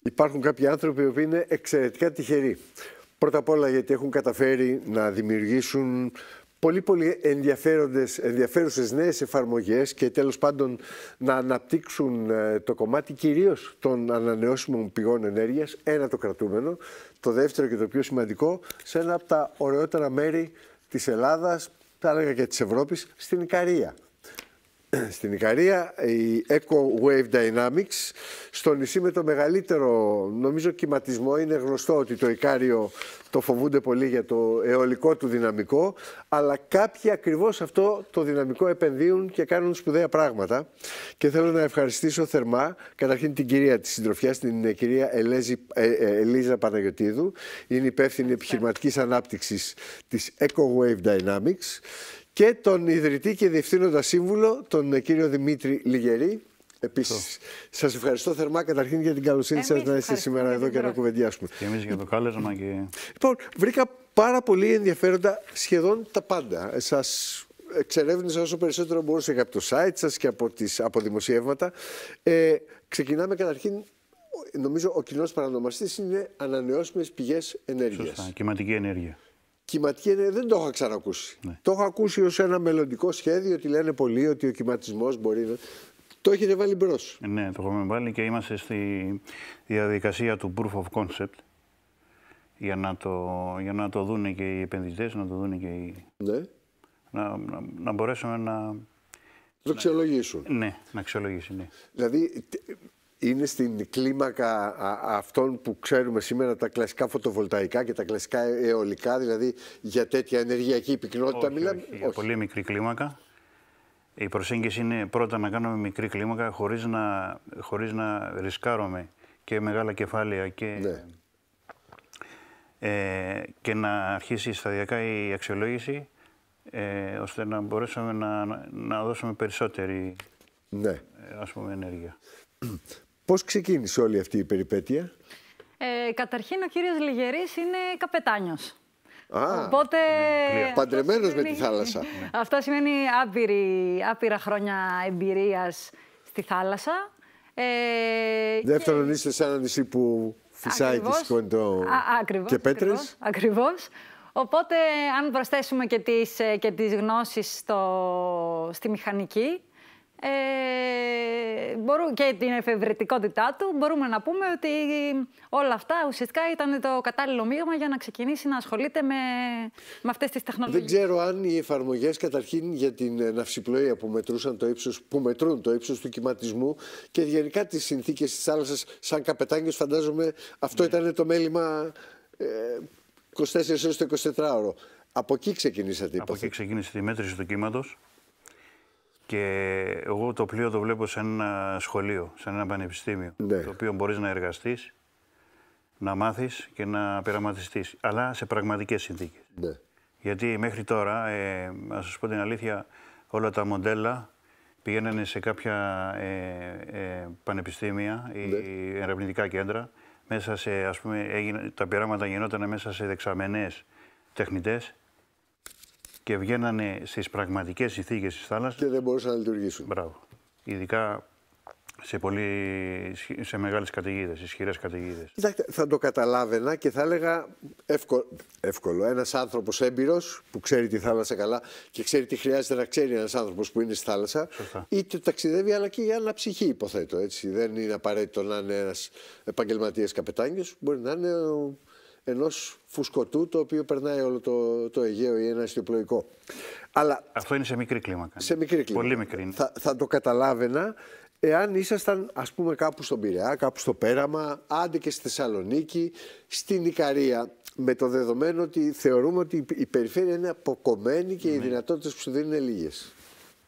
Υπάρχουν κάποιοι άνθρωποι που είναι εξαιρετικά τυχεροί. Πρώτα απ' όλα γιατί έχουν καταφέρει να δημιουργήσουν πολύ ενδιαφέρουσες νέες εφαρμογές και τέλος πάντων να αναπτύξουν το κομμάτι κυρίως των ανανεώσιμων πηγών ενέργειας, ένα το κρατούμενο. Το δεύτερο και το πιο σημαντικό, σε ένα από τα ωραιότερα μέρη της Ελλάδας, θα έλεγα και της Ευρώπης, στην Ικαρία. Στην Ικαρία, η Eco Wave Dynamics, στο νησί με το μεγαλύτερο, νομίζω, κυματισμό. Είναι γνωστό ότι το Ικάριο το φοβούνται πολύ για το αιωλικό του δυναμικό, αλλά κάποιοι ακριβώς αυτό το δυναμικό επενδύουν και κάνουν σπουδαία πράγματα. Και θέλω να ευχαριστήσω θερμά, καταρχήν την κυρία της συντροφιάς, την κυρία Ελίζα Παναγιωτίδου, είναι υπεύθυνη επιχειρηματικής ανάπτυξης της Eco Wave Dynamics, και τον ιδρυτή και διευθύνοντα σύμβουλο, τον κύριο Δημήτρη Λιγερή. Επίσης, σας ευχαριστώ θερμά καταρχήν για την καλοσύνη σας να είστε σήμερα εδώ και να κουβεντιάσουμε. Και εμείς για το κάλεσμα. Λοιπόν, βρήκα πάρα πολύ ενδιαφέροντα σχεδόν τα πάντα. Σας εξερεύνησα όσο περισσότερο μπορούσα και από το site σας και από δημοσιεύματα. Ξεκινάμε καταρχήν. Νομίζω ο κοινός παρανομαστής είναι ανανεώσιμες πηγές ενέργειας. Σωστά, κυματική ενέργεια. Κυματική ενέργεια δεν το έχω ξανακούσει. Ναι. Το έχω ακούσει ως ένα μελλοντικό σχέδιο, ότι λένε πολλοί ότι ο κυματισμός μπορεί να... Το έχετε βάλει μπρος. Ναι, το έχουμε βάλει και είμαστε στη διαδικασία του proof of concept για να το δουν και οι επενδυτές, να το δουν και οι... Ναι. Να μπορέσουμε να... Το αξιολογήσουν. Ναι, να αξιολογήσει, ναι. Δηλαδή... Είναι στην κλίμακα αυτών που ξέρουμε σήμερα, τα κλασικά φωτοβολταϊκά και τα κλασικά αιωλικά, δηλαδή για τέτοια ενεργειακή πυκνότητα μιλάμε? Όχι, για πολύ μικρή κλίμακα. Η προσέγγιση είναι πρώτα να κάνουμε μικρή κλίμακα χωρίς να ρισκάρουμε και μεγάλα κεφάλαια και να αρχίσει σταδιακά η αξιολόγηση, ώστε να μπορέσουμε να δώσουμε περισσότερη ενέργεια. Πώς ξεκίνησε όλη αυτή η περιπέτεια? Καταρχήν ο κύριος Λιγερής είναι καπετάνιος. Οπότε, παντρεμένος με τη θάλασσα. Αυτό σημαίνει άπειρα χρόνια εμπειρίας στη θάλασσα. Δεύτερον, είστε σε ένα νησί που φυσάει τη σκόνη και πέτρες. Ακριβώς. Οπότε, αν προσθέσουμε και τις γνώσεις στη μηχανική, και την εφευρετικότητά του, μπορούμε να πούμε ότι όλα αυτά ουσιαστικά ήταν το κατάλληλο μείγμα για να ξεκινήσει να ασχολείται με αυτές τις τεχνολογίες. Δεν ξέρω αν οι εφαρμογές καταρχήν για την ναυσιπλοεία που μετρούν το ύψος του κυματισμού και γενικά τις συνθήκες της θάλασσας, σαν καπετάνιος φαντάζομαι αυτό ήταν το μέλημα 24 ώρες το 24ωρο. Από εκεί ξεκινήσατε? Από εκεί ξεκίνησε τη μέτρηση του κύματος. Και εγώ το πλοίο το βλέπω σε ένα σχολείο, σε ένα πανεπιστήμιο, το οποίο μπορείς να εργαστείς, να μάθεις και να πειραματιστείς, αλλά σε πραγματικές συνθήκες. Γιατί μέχρι τώρα, να σας πω την αλήθεια, όλα τα μοντέλα πηγαίνανε σε κάποια πανεπιστήμια ή ερευνητικά κέντρα, μέσα σε, ας πούμε, τα πειράματα γινόταν μέσα σε δεξαμενές τεχνητές, και βγαίνανε στις πραγματικές συνθήκες της θάλασσας. Και δεν μπορούσαν να λειτουργήσουν. Μπράβο. Ειδικά σε μεγάλες καταιγίδες, ισχυρές καταιγίδες. Θα το καταλάβαινα και θα έλεγα εύκολο. Ένας άνθρωπος έμπειρος που ξέρει τη θάλασσα καλά και ξέρει τι χρειάζεται να ξέρει ένας άνθρωπος που είναι στη θάλασσα. Σωστά. Είτε ταξιδεύει αλλά και για αναψυχή, υποθέτω. Έτσι. Δεν είναι απαραίτητο να είναι ένας επαγγελματίας καπετάνιος. Μπορεί να είναι ενός φουσκωτού το οποίο περνάει όλο το Αιγαίο ή ένα αστιοπλοϊκό. Αλλά αυτό είναι σε μικρή κλίμακα. Σε μικρή κλίμακα. Πολύ μικρή. Θα το καταλάβαινα εάν ήσασταν, ας πούμε, κάπου στον Πειραιά, κάπου στο Πέραμα, άντε και στη Θεσσαλονίκη, στην Ικαρία, με το δεδομένο ότι θεωρούμε ότι η περιφέρεια είναι αποκομμένη και οι δυνατότητες που σου δίνουν είναι λίγες.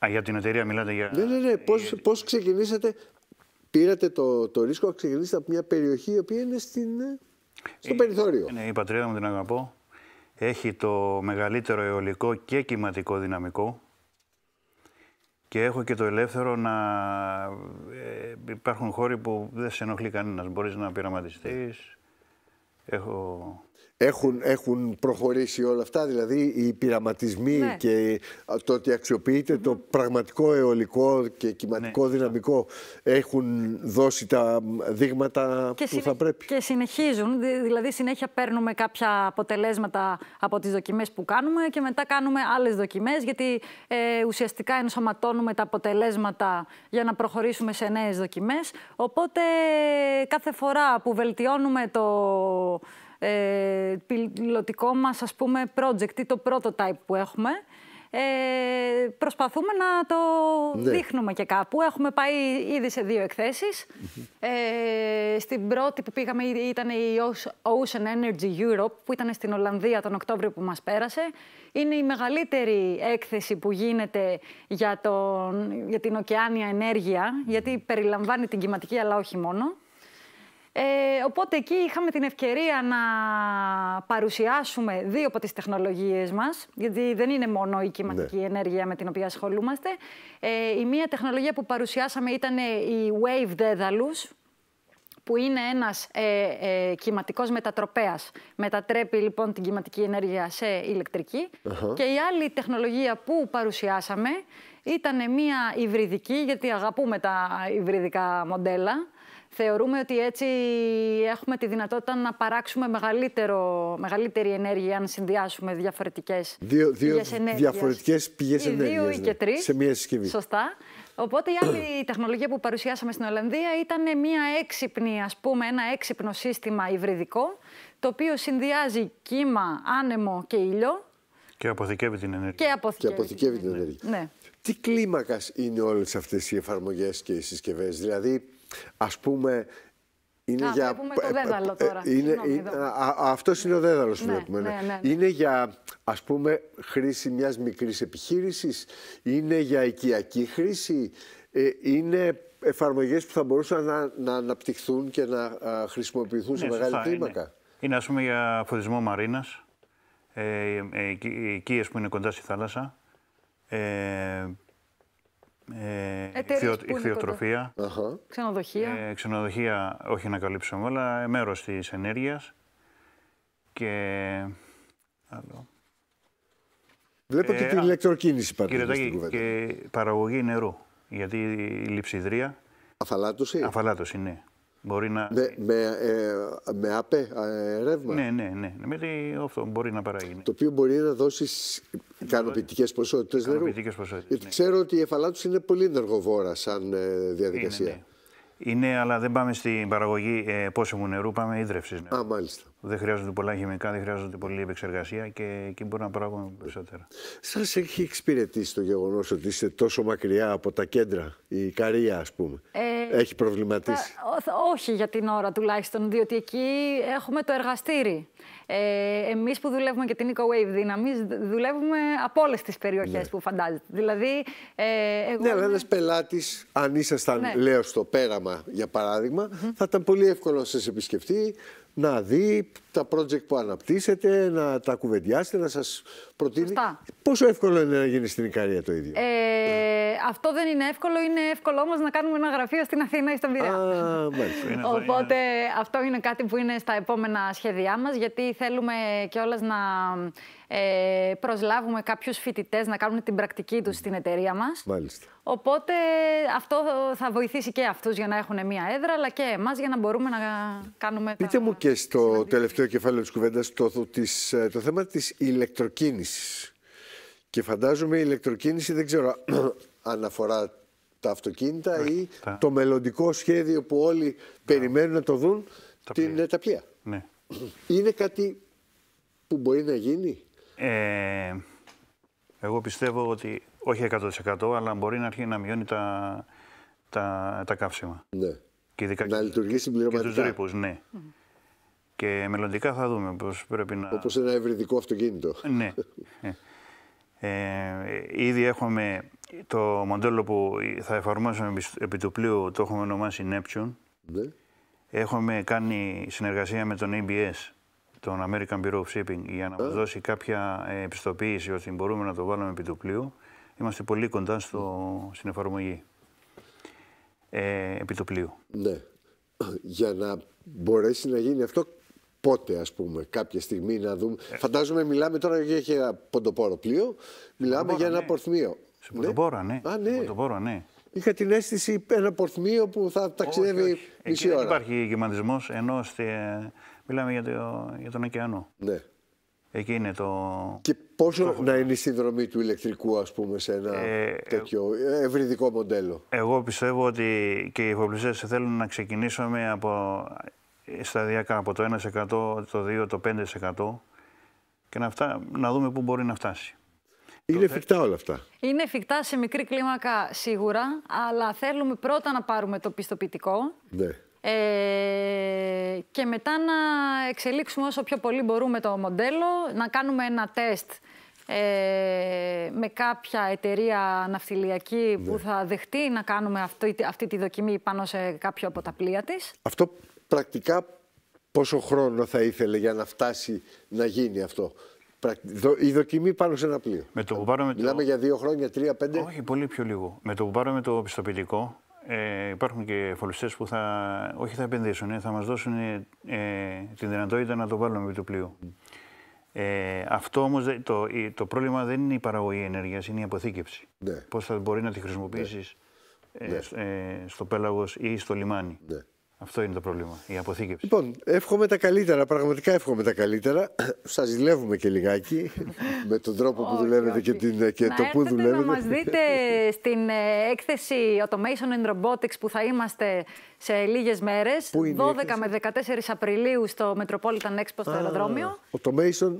Για την εταιρεία μιλάτε για... Ναι. Πώς ξεκινήσατε, πήρατε το ρίσκο να ξεκινήσετε από μια περιοχή η οποία είναι στο περιθώριο? Ναι, η πατρίδα μου την αγαπώ. Έχει το μεγαλύτερο αιωλικό και κυματικό δυναμικό και έχω και το ελεύθερο να... υπάρχουν χώροι που δεν σε ενοχλεί κανένας. Μπορείς να πειραματιστείς. Έχω Έχουν προχωρήσει όλα αυτά, δηλαδή οι πειραματισμοί και το ότι αξιοποιείται το πραγματικό αιωλικό και κυματικό δυναμικό έχουν δώσει τα δείγματα που θα πρέπει. Και συνεχίζουν, δηλαδή συνέχεια παίρνουμε κάποια αποτελέσματα από τις δοκιμές που κάνουμε και μετά κάνουμε άλλες δοκιμές, γιατί ουσιαστικά ενσωματώνουμε τα αποτελέσματα για να προχωρήσουμε σε νέες δοκιμές. Οπότε κάθε φορά που βελτιώνουμε το πιλωτικό μας, ας πούμε, project ή το prototype που έχουμε, προσπαθούμε να το δείχνουμε και κάπου. Έχουμε πάει ήδη σε 2 εκθέσεις. Στην πρώτη που πήγαμε ήταν η Ocean Energy Europe, που ήταν στην Ολλανδία τον Οκτώβριο που μας πέρασε. Είναι η μεγαλύτερη έκθεση που γίνεται για την ωκεάνια ενέργεια, γιατί περιλαμβάνει την κυματική, αλλά όχι μόνο. Οπότε εκεί είχαμε την ευκαιρία να παρουσιάσουμε 2 από τις τεχνολογίες μας, γιατί δεν είναι μόνο η κυματική ενέργεια με την οποία ασχολούμαστε. Η μία τεχνολογία που παρουσιάσαμε ήταν η Wave Daedalus, που είναι ένας κυματικός μετατροπέας. Μετατρέπει λοιπόν την κυματική ενέργεια σε ηλεκτρική. Και η άλλη τεχνολογία που παρουσιάσαμε ήταν μία υβριδική, γιατί αγαπούμε τα υβριδικά μοντέλα. Θεωρούμε ότι έτσι έχουμε τη δυνατότητα να παράξουμε μεγαλύτερη ενέργεια αν συνδυάσουμε διαφορετικές πηγές ενέργειας. Διαφορετικές πηγές ενέργειας, 2 ή και 3, σε μία συσκευή. Σωστά. Οπότε η άλλη τεχνολογία που παρουσιάσαμε στην Ολλανδία ήταν ένα έξυπνο σύστημα υβριδικό, το οποίο συνδυάζει κύμα, άνεμο και ήλιο. Και αποθηκεύει την ενέργεια. Και αποθηκεύει την ενέργεια. Ναι. Τι κλίμακας είναι όλες αυτές οι εφαρμογές και οι συσκευές? Δηλαδή, ας πούμε, είναι για... Βλέπουμε το δέδαλο τώρα. Αυτός είναι ο δέδαλος που βλέπουμε. Ναι. Είναι για, ας πούμε, χρήση μιας μικρής επιχείρησης, είναι για οικιακή χρήση, είναι εφαρμογές που θα μπορούσαν να αναπτυχθούν και να χρησιμοποιηθούν σε μεγάλη κλίμακα. Είναι, ας πούμε, για φωτισμό μαρίνας, οικίες που είναι κοντά στη θάλασσα, ηχθειοτροφία, ξενοδοχεία, όχι να καλύψουμε όλα, μέρος της ενέργειας και άλλο. Βλέπω και την ηλεκτροκίνηση και παραγωγή νερού, γιατί η λειψιδρία... Αφαλάτωση, ναι. Μπορεί να... με ΑΠΕ ρεύμα. Ναι. Αυτό μπορεί να παράγει. Το οποίο μπορεί να δώσει ικανοποιητικές ποσότητες νερού. Γιατί ξέρω ότι η αφαλάτωση είναι πολύ ενεργοβόρα σαν διαδικασία. Ναι. Είναι, αλλά δεν πάμε στην παραγωγή πόσιμου νερού, πάμε ίδρευσης νερού. Μάλιστα. Δεν χρειάζονται πολλά χημικά, δεν χρειάζονται πολλή επεξεργασία και εκεί μπορούμε να παράγουμε περισσότερα. Σας έχει εξυπηρετήσει το γεγονός ότι είστε τόσο μακριά από τα κέντρα, η Ικαρία, ας πούμε? Έχει προβληματίσει? Όχι για την ώρα τουλάχιστον, διότι εκεί έχουμε το εργαστήρι. Εμείς που δουλεύουμε και την EcoWave Δύναμης, δουλεύουμε από όλες τις περιοχές που φαντάζεστε. Δηλαδή, αλλά ένας πελάτης, αν ήσασταν, λέω, στο Πέραμα, για παράδειγμα, θα ήταν πολύ εύκολο να σας επισκεφτεί, να δει τα project που αναπτύσσετε, να τα κουβεντιάσετε, να σας προτείνει. Σωστά. Πόσο εύκολο είναι να γίνει στην Ικαρία το ίδιο? Αυτό δεν είναι εύκολο. Είναι εύκολο όμως να κάνουμε ένα γραφείο στην Αθήνα ή στον Πειραιά. Οπότε αυτό είναι κάτι που είναι στα επόμενα σχέδιά μας, γιατί θέλουμε κιόλας να προσλάβουμε κάποιους φοιτητές να κάνουν την πρακτική τους στην εταιρεία μας. Μάλιστα. Οπότε αυτό θα βοηθήσει και αυτούς για να έχουν μία έδρα, αλλά και εμάς για να μπορούμε να κάνουμε. Πείτε μου και στο τελευταίο κεφάλαιο της κουβέντας το θέμα της ηλεκτροκίνησης. Και φαντάζομαι η ηλεκτροκίνηση, δεν ξέρω αν αφορά τα αυτοκίνητα ή το μελλοντικό σχέδιο που όλοι περιμένουν να το δουν, τα πλοία. Ναι. Είναι κάτι που μπορεί να γίνει? Εγώ πιστεύω ότι όχι 100%, αλλά μπορεί να αρχίσει να μειώνει τα καύσιμα. Ναι. Και να λειτουργήσει συμπληρωματικά. Και τους ρήπους, ναι. Και μελλοντικά θα δούμε πώς πρέπει να... Όπως ένα ευρυδικό αυτοκίνητο. Ναι. Ήδη έχουμε το μοντέλο που θα εφαρμόσουμε επί του πλοίου, το έχουμε ονομάσει Neptune. Ναι. Έχουμε κάνει συνεργασία με τον ABS, τον American Bureau of Shipping, για να μας δώσει κάποια επιστοποίηση ότι μπορούμε να το βάλουμε επί του πλοίου. Είμαστε πολύ κοντά στην εφαρμογή επί του πλοίου. Ναι. Για να μπορέσει να γίνει αυτό, πότε, ας πούμε, κάποια στιγμή να δούμε. Φαντάζομαι μιλάμε τώρα για ένα ποντοπόρο πλοίο, μιλάμε για ένα πορθμίο. Σε ποντοπόρο, ναι. Ποντοπόρο, ναι. Είχα την αίσθηση ένα πορθμίο που θα ταξιδεύει μισή ώρα. Δεν υπάρχει γεμαντισμός, ενώ μιλάμε για τον ωκεανό. Ναι. Εκεί είναι το... Και πόσο να είναι η συνδρομή του ηλεκτρικού, ας πούμε, σε ένα τέτοιο ευρυδικό μοντέλο? Εγώ πιστεύω ότι και οι εφοπλιστές θέλουν να ξεκινήσουμε σταδιακά από το 1%, το 2%, το 5% και να δούμε πού μπορεί να φτάσει. Είναι εφικτά όλα αυτά? Είναι εφικτά σε μικρή κλίμακα σίγουρα, αλλά θέλουμε πρώτα να πάρουμε το πιστοποιητικό. Ναι. Και μετά να εξελίξουμε όσο πιο πολύ μπορούμε το μοντέλο, να κάνουμε ένα τεστ με κάποια εταιρεία ναυτιλιακή που θα δεχτεί να κάνουμε αυτή τη δοκιμή πάνω σε κάποιο από τα πλοία της. Αυτό πρακτικά πόσο χρόνο θα ήθελε για να φτάσει να γίνει αυτό? Η δοκιμή πάνω σε ένα πλοίο. Μιλάμε για 2 χρόνια, 3, 5? Όχι, πολύ πιο λίγο. Με το που πάρουμε το πιστοποιητικό, υπάρχουν και εφοπλιστές που όχι θα επενδύσουν, θα μας δώσουν τη δυνατότητα να το βάλουμε με το πλοίο. Αυτό όμως το πρόβλημα δεν είναι η παραγωγή ενέργειας, είναι η αποθήκευση. Ναι. Πώς θα μπορεί να τη χρησιμοποιήσεις στο πέλαγος ή στο λιμάνι. Ναι. Αυτό είναι το πρόβλημα, η αποθήκευση. Λοιπόν, εύχομαι τα καλύτερα, πραγματικά εύχομαι τα καλύτερα. Σας ζηλεύουμε και λιγάκι με τον τρόπο που δουλεύετε και το που δουλεύετε. Να μας δείτε στην έκθεση Automation and Robotics που θα είμαστε σε λίγες μέρες, 12 με 14 Απριλίου στο Metropolitan Expo στο αεροδρόμιο. Automation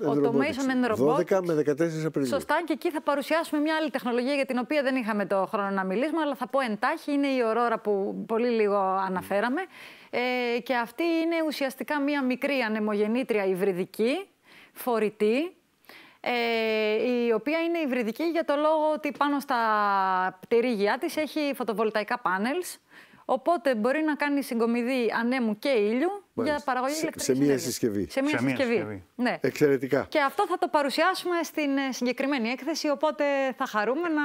and Robotics, 12 με 14 Απριλίου. Σωστά, και εκεί θα παρουσιάσουμε μια άλλη τεχνολογία για την οποία δεν είχαμε το χρόνο να μιλήσουμε, αλλά θα πω εντάχει, είναι η Aurora που πολύ λίγο αναφέραμε. Και αυτή είναι ουσιαστικά μια μικρή ανεμογεννήτρια υβριδική, φορητή, η οποία είναι υβριδική για το λόγο ότι πάνω στα πτερίγια της έχει φωτοβολταϊκά πάνελς, οπότε μπορεί να κάνει συγκομιδή ανέμου και ήλιου για παραγωγή ηλεκτρικής ενέργειας. Σε μία συσκευή. Σε μία συσκευή. Ναι. Εξαιρετικά. Και αυτό θα το παρουσιάσουμε στην συγκεκριμένη έκθεση, οπότε θα χαρούμε να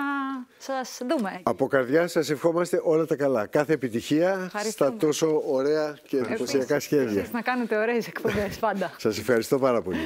σας δούμε. Από καρδιά σας ευχόμαστε όλα τα καλά. Κάθε επιτυχία στα τόσο ωραία και εντυπωσιακά σχέδια. Να κάνετε ωραίες εκπομπές πάντα. Σας ευχαριστώ πάρα πολύ.